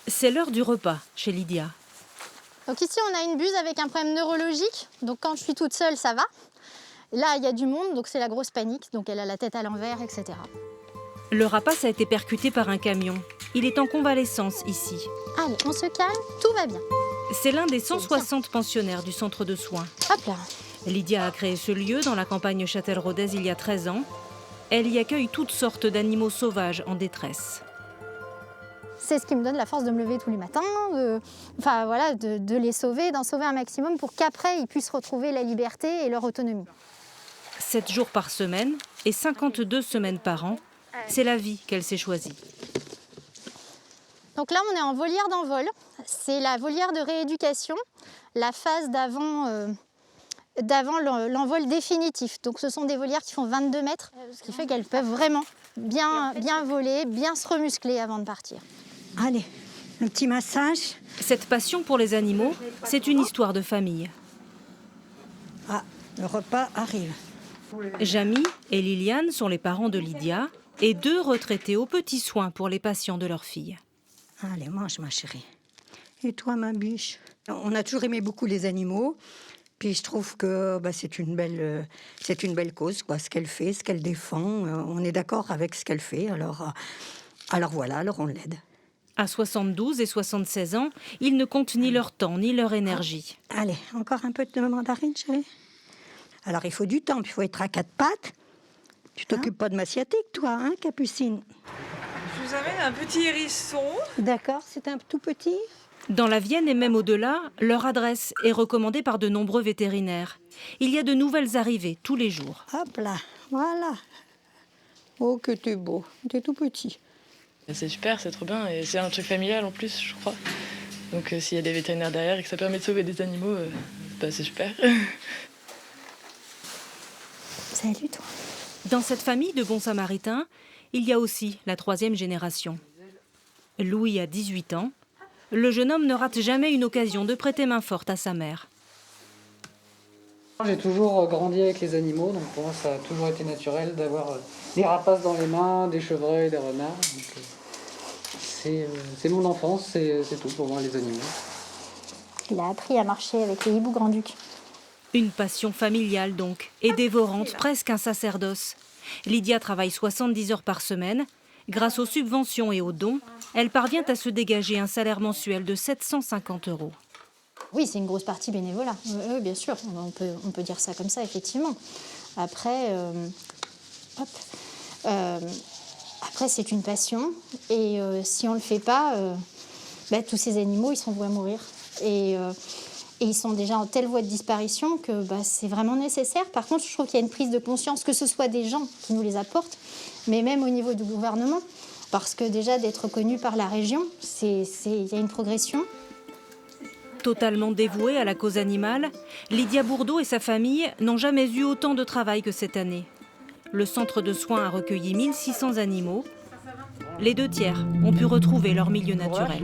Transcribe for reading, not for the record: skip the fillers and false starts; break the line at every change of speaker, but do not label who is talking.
C'est l'heure du repas chez Lydia.
Donc ici, on a une buse avec un problème neurologique. Donc quand je suis toute seule, ça va. Là, il y a du monde, donc c'est la grosse panique. Donc elle a la tête à l'envers, etc.
Le rapace a été percuté par un camion. Il est en convalescence ici.
Allez, on se calme, tout va bien.
C'est l'un des 160 pensionnaires du centre de soins.
Hop là.
Lydia a créé ce lieu dans la campagne châtelleraudnaise il y a 13 ans. Elle y accueille toutes sortes d'animaux sauvages en détresse.
C'est ce qui me donne la force de me lever tous les matins, de les sauver, d'en sauver un maximum pour qu'après ils puissent retrouver la liberté et leur autonomie.
7 jours par semaine et 52 semaines par an, c'est la vie qu'elle s'est choisie.
Donc là, on est en volière d'envol. C'est la volière de rééducation, la phase d'avant l'envol définitif. Donc ce sont des volières qui font 22 mètres, ce qui fait qu'elles peuvent vraiment bien voler, bien se remuscler avant de partir.
Allez, un petit massage.
Cette passion pour les animaux, c'est une histoire de famille.
Ah, le repas arrive.
Jamie et Liliane sont les parents de Lydia et 2 retraités aux petits soins pour les patients de leur fille.
Allez, mange ma chérie. Et toi, ma biche? On a toujours aimé beaucoup les animaux. Puis je trouve que c'est une belle cause, quoi, ce qu'elle fait, ce qu'elle défend. On est d'accord avec ce qu'elle fait, alors voilà, on l'aide.
À 72 et 76 ans, ils ne comptent ni leur temps ni leur énergie.
Allez, encore un peu de mandarine, chérie. Alors il faut du temps, puis il faut être à 4 pattes. Tu t'occupes pas de ma sciatique, toi, hein, Capucine?
Je vous amène un petit hérisson.
D'accord, c'est un tout petit.
Dans la Vienne et même au-delà, leur adresse est recommandée par de nombreux vétérinaires. Il y a de nouvelles arrivées tous les jours.
Hop là, voilà. Oh, que t'es beau, t'es tout petit.
C'est super, c'est trop bien, et c'est un truc familial en plus, je crois. Donc s'il y a des vétérinaires derrière et que ça permet de sauver des animaux, c'est super.
Salut toi.
Dans cette famille de bons samaritains, il y a aussi la 3e génération. Louis a 18 ans. Le jeune homme ne rate jamais une occasion de prêter main forte à sa mère.
J'ai toujours grandi avec les animaux, donc pour moi ça a toujours été naturel d'avoir des rapaces dans les mains, des chevreuils, des renards. Donc, c'est mon enfance, c'est tout pour moi les animaux.
Il a appris à marcher avec les hiboux grand-ducs.
Une passion familiale donc, et dévorante, presque un sacerdoce. Lydia travaille 70 heures par semaine. Grâce aux subventions et aux dons, elle parvient à se dégager un salaire mensuel de 750 €.
Oui, c'est une grosse partie bénévolat, bien sûr, on peut dire ça comme ça, effectivement. Après, après c'est une passion, et si on ne le fait pas, tous ces animaux, ils sont voués à mourir. Et ils sont déjà en telle voie de disparition que c'est vraiment nécessaire. Par contre, je trouve qu'il y a une prise de conscience, que ce soit des gens qui nous les apportent, mais même au niveau du gouvernement, parce que déjà d'être connu par la région, il y a une progression.
Totalement dévouée à la cause animale, Lydia Bourdeau et sa famille n'ont jamais eu autant de travail que cette année. Le centre de soins a recueilli 1600 animaux. Les 2 tiers ont pu retrouver leur milieu naturel.